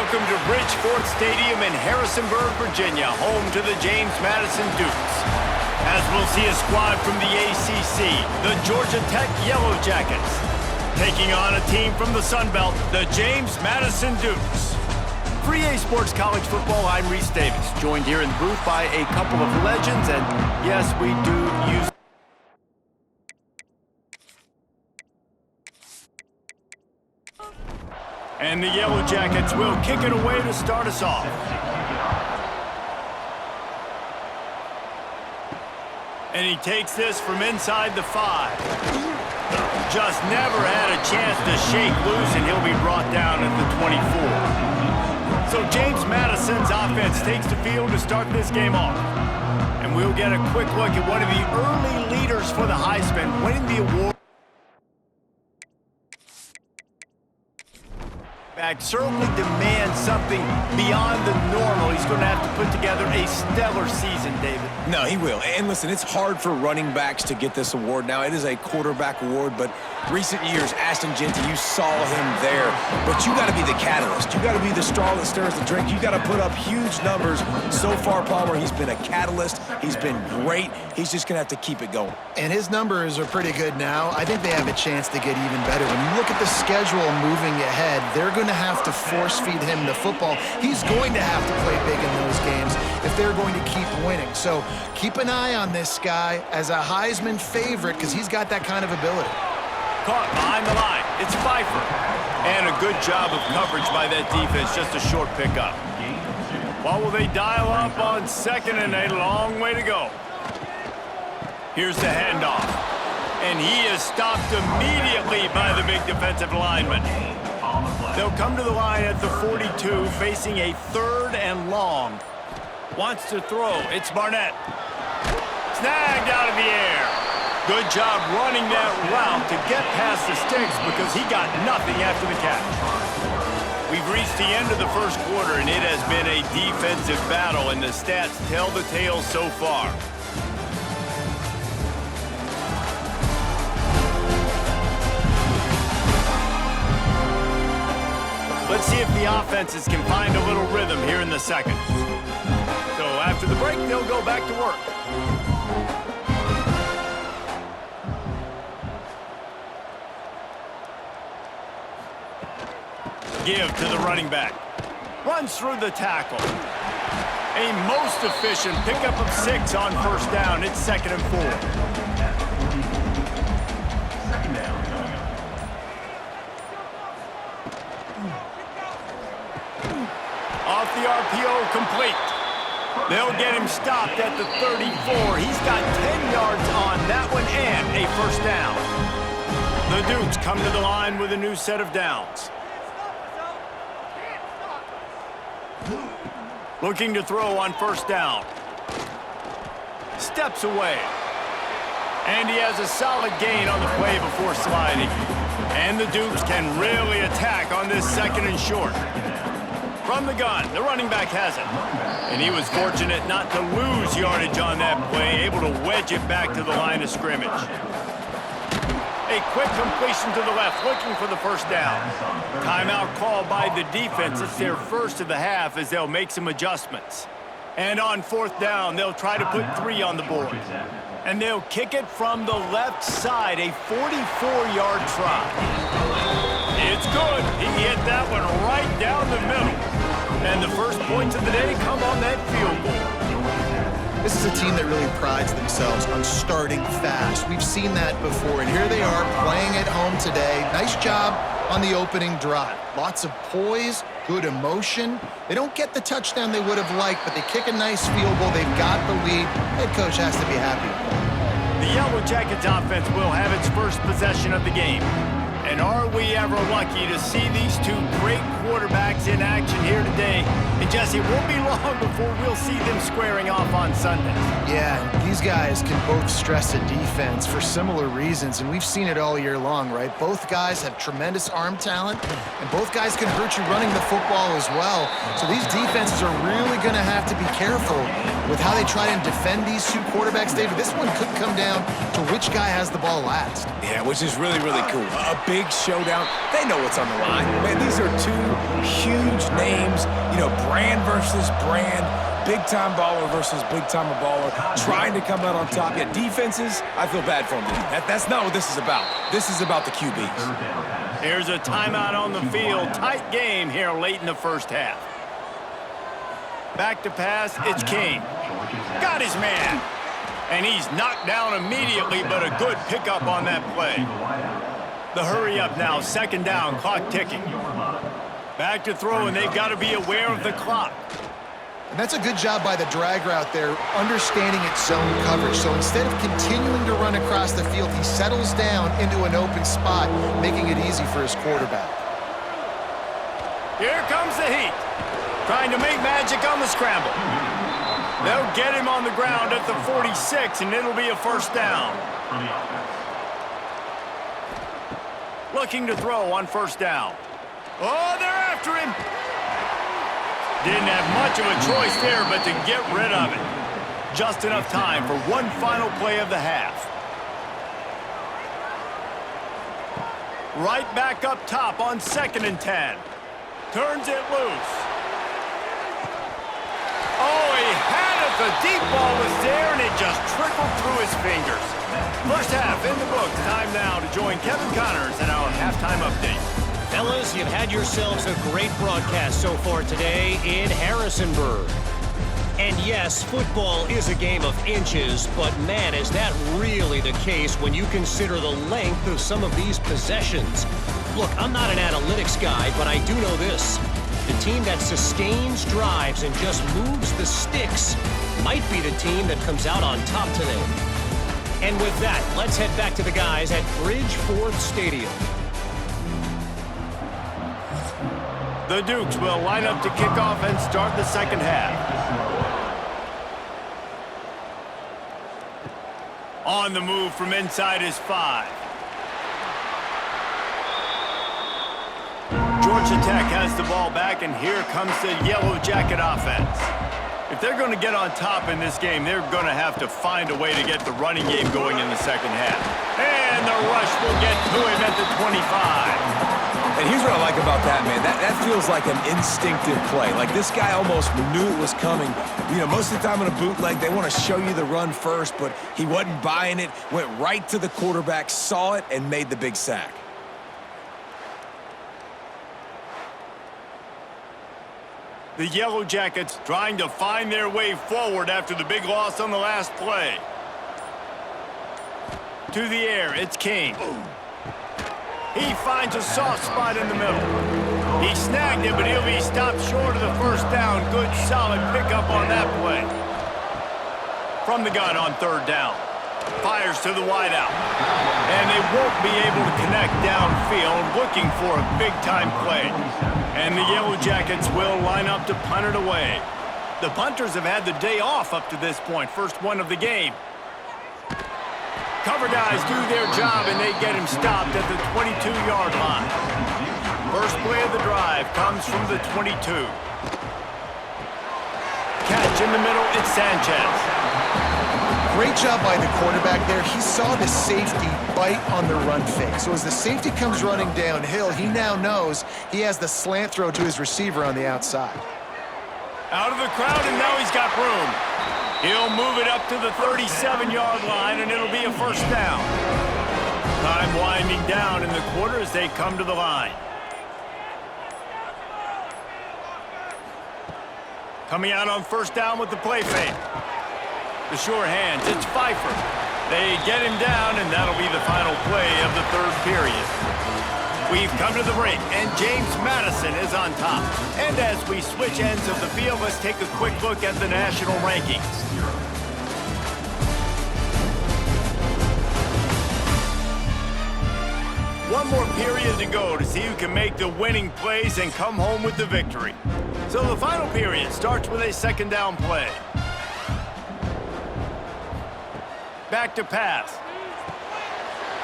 Welcome to Bridgeport Stadium in Harrisonburg, Virginia, home to the James Madison Dukes. As we'll see a squad from the ACC, the Georgia Tech Yellow Jackets, taking on a team from the Sun Belt, the James Madison Dukes. For EA Sports College Football, I'm Reese Davis, joined here in the booth by a couple of legends, and yes, we do use... And the Yellow Jackets will kick it away to start us off. And he takes this from inside the 5. Just never had a chance to shake loose, and he'll be brought down at the 24. So James Madison's offense takes the field to start this game off. And we'll get a quick look at one of the early leaders for the Heisman, winning the award. Certainly demands something beyond the normal. He's going to have to put together a stellar season, David. No, he will. And listen, it's hard for running backs to get this award. Now, it is a quarterback award, but recent years, Ashton Jeanty, you saw him there. But you got to be the catalyst. You got to be the straw that stirs the drink. You got to put up huge numbers. So far, Palmer, he's been a catalyst. He's been great. He's just going to have to keep it going. And his numbers are pretty good now. I think they have a chance to get even better. When you look at the schedule moving ahead, they're going to have to force feed him the football. He's going to have to play big in those games if they're going to keep winning. So keep an eye on this guy as a Heisman favorite because he's got that kind of ability. Caught behind the line. It's Pfeiffer. And a good job of coverage by that defense. Just a short pickup. What will they dial up on second, and a long way to go. Here's the handoff. And he is stopped immediately by the big defensive lineman. They'll come to the line at the 42, facing a 3rd and long. Wants to throw. It's Barnett. Snagged out of the air. Good job running that route to get past the sticks because he got nothing after the catch. We've reached the end of the first quarter, and it has been a defensive battle, and the stats tell the tale so far. Let's see if the offenses can find a little rhythm here in the second. So after the break, they'll go back to work. Give to the running back. Runs through the tackle. A most efficient pickup of 6 on first down. It's 2nd and 4. Off the RPO, complete. They'll get him stopped at the 34. He's got 10 yards on that one and a first down. The Dukes come to the line with a new set of downs. Looking to throw on first down. Steps away. And he has a solid gain on the play before sliding. And the Dukes can really attack on this 2nd and short. From the gun, the running back has it. And he was fortunate not to lose yardage on that play, able to wedge it back to the line of scrimmage. A quick completion to the left, looking for the first down. Timeout called by the defense. It's their first of the half as they'll make some adjustments. And on 4th down, they'll try to put 3 on the board. And they'll kick it from the left side, a 44-yard try. It's good. He hit that one right down the middle. And the first points of the day come on that field goal. This is a team that really prides themselves on starting fast. We've seen that before, and here they are playing at home today. Nice job on the opening drive. Lots of poise, good emotion. They don't get the touchdown they would have liked, but they kick a nice field goal. They've got the lead. Head coach has to be happy. The Yellow Jackets offense will have its first possession of the game. And are we ever lucky to see these two great quarterbacks in action here today? And Jesse, it won't be long before we'll see them squaring off on Sunday. Yeah, these guys can both stress a defense for similar reasons, and we've seen it all year long, right? Both guys have tremendous arm talent, and both guys can hurt you running the football as well. So these defenses are really going to have to be careful with how they try and defend these two quarterbacks, David, this one could come down to which guy has the ball last. Yeah, which is really, really cool. A big showdown. They know what's on the line. Man, these are two huge names, brand versus brand, big-time baller versus big-time baller, trying to come out on top. Yeah, defenses, I feel bad for them. That's not what this is about. This is about the QBs. Here's a timeout on the field. Tight game here late in the first half. Back to pass, it's King. Got his man. And he's knocked down immediately, but a good pickup on that play. The hurry up now, second down, clock ticking. Back to throw, and they've got to be aware of the clock. And that's a good job by the drag route there, understanding its zone coverage. So instead of continuing to run across the field, he settles down into an open spot, making it easy for his quarterback. Here comes the heat. Trying to make magic on the scramble. They'll get him on the ground at the 46, and it'll be a first down. Looking to throw on first down. Oh, they're after him. Didn't have much of a choice there, but to get rid of it. Just enough time for one final play of the half. Right back up top on 2nd and 10. Turns it loose. Oh, he had it. The deep ball was there, and it just trickled through his fingers. First half in the books. Time now to join Kevin Connors in our halftime update. Fellas, you've had yourselves a great broadcast so far today in Harrisonburg. And yes, football is a game of inches, but man, is that really the case when you consider the length of some of these possessions. Look, I'm not an analytics guy, but I do know this. The team that sustains drives and just moves the sticks might be the team that comes out on top today. And with that, let's head back to the guys at Bridgeforth Stadium. The Dukes will line up to kick off and start the second half. On the move from inside is 5. Georgia Tech has the ball back, and here comes the Yellow Jacket offense. If they're going to get on top in this game, they're going to have to find a way to get the running game going in the second half. And the rush will get to him at the 25. And here's what I like about that, man. That feels like an instinctive play. Like this guy almost knew it was coming. Most of the time in a bootleg, they want to show you the run first, but he wasn't buying it, went right to the quarterback, saw it, and made the big sack. The Yellow Jackets trying to find their way forward after the big loss on the last play. To the air, it's King. He finds a soft spot in the middle. He snagged it, but he'll be stopped short of the first down. Good, solid pickup on that play. From the gun on 3rd down. Fires to the wideout. And they won't be able to connect downfield, looking for a big-time play. And the Yellow Jackets will line up to punt it away. The punters have had the day off up to this point. First one of the game. Cover guys do their job, and they get him stopped at the 22-yard line. First play of the drive comes from the 22. Catch in the middle, it's Sanchez. Great job by the quarterback there. He saw the safety bite on the run fake. So as the safety comes running downhill, he now knows he has the slant throw to his receiver on the outside. Out of the crowd, and now he's got room. He'll move it up to the 37-yard line, and it'll be a first down. Time winding down in the quarter as they come to the line. Coming out on first down with the play fake. The sure hands, it's Pfeiffer. They get him down, and that'll be the final play of the 3rd period. We've come to the break, and James Madison is on top. And as we switch ends of the field, let's take a quick look at the national rankings. One more period to go to see who can make the winning plays and come home with the victory. So the final period starts with a 2nd down play. Back to pass.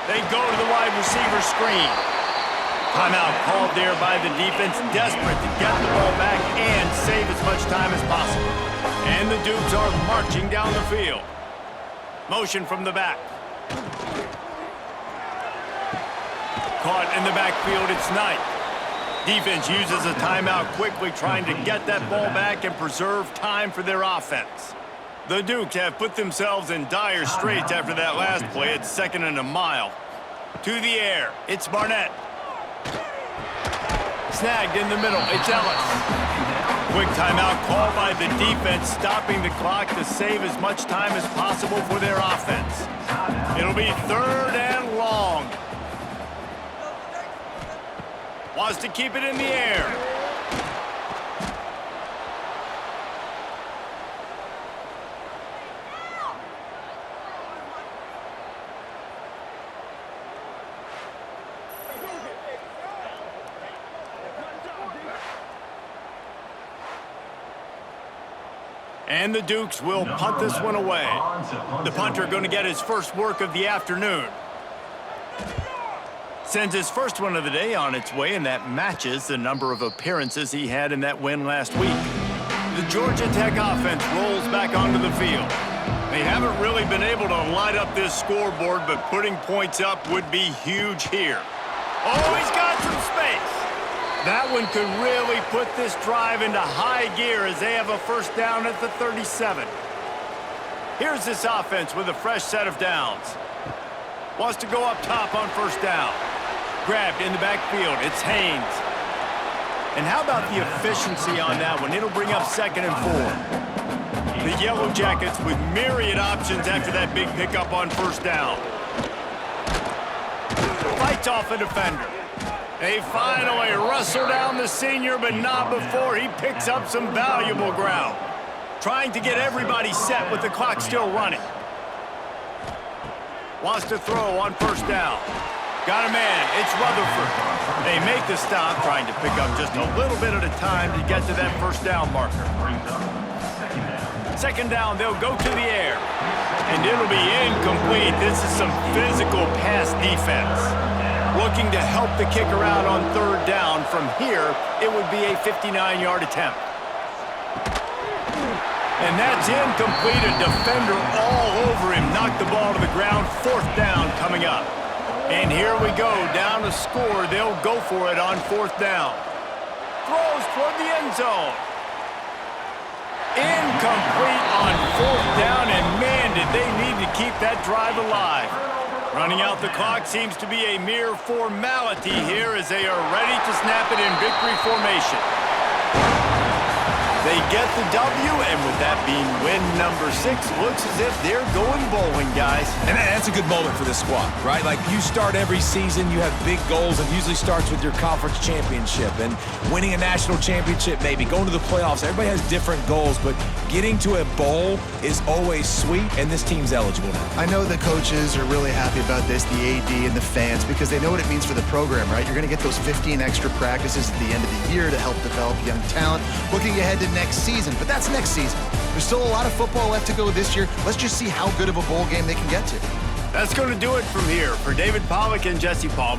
They go to the wide receiver screen. Timeout called there by the defense, desperate to get the ball back and save as much time as possible. And And the Dukes are marching down the field. Motion from the back. Caught in the backfield, it's Knight. Defense uses a timeout quickly, trying to get that ball back and preserve time for their offense. The Dukes have put themselves in dire straits after that last play. It's 2nd and a mile. To the air, it's Barnett. Snagged in the middle, it's Ellis. Quick timeout called by the defense, stopping the clock to save as much time as possible for their offense. It'll be 3rd and long. Wants to keep it in the air. And the Dukes will punt this one away. The punter going to get his first work of the afternoon. Sends his first one of the day on its way, and that matches the number of appearances he had in that win last week. The Georgia Tech offense rolls back onto the field. They haven't really been able to light up this scoreboard, but putting points up would be huge here. Oh, he's got some space. That one could really put this drive into high gear as they have a first down at the 37. Here's this offense with a fresh set of downs. Wants to go up top on first down. Grabbed in the backfield, it's Haynes. And how about the efficiency on that one? It'll bring up 2nd and 4. The Yellow Jackets with myriad options after that big pickup on first down. Fights off a defender. They finally wrestle down the senior, but not before he picks up some valuable ground. Trying to get everybody set with the clock still running. Wants to throw on first down. Got a man, it's Rutherford. They make the stop, trying to pick up just a little bit at a time to get to that first down marker. 2nd down, they'll go to the air. And it'll be incomplete. This is some physical pass defense. Looking to help the kicker out on 3rd down. From here, it would be a 59-yard attempt. And that's incomplete. A defender all over him. Knocked the ball to the ground. 4th down coming up. And here we go. Down to score. They'll go for it on 4th down. Throws toward the end zone. Incomplete on 4th down. And man, did they need to keep that drive alive. Running out the clock seems to be a mere formality here as they are ready to snap it in victory formation. They get the W, and with that being win number 6, looks as if they're going bowling, guys. And that's a good moment for this squad, right? Like, you start every season, you have big goals. It usually starts with your conference championship and winning a national championship, maybe going to the playoffs. Everybody has different goals, but getting to a bowl is always sweet, and this team's eligible now. I know the coaches are really happy about this, the AD and the fans, because they know what it means for the program, right? You're going to get those 15 extra practices at the end of the year to help develop young talent. Looking ahead to next season, but that's next season. There's still a lot of football left to go this year. Let's just see how good of a bowl game they can get to. That's going to do it from here. For David Pollack and Jesse Palmer.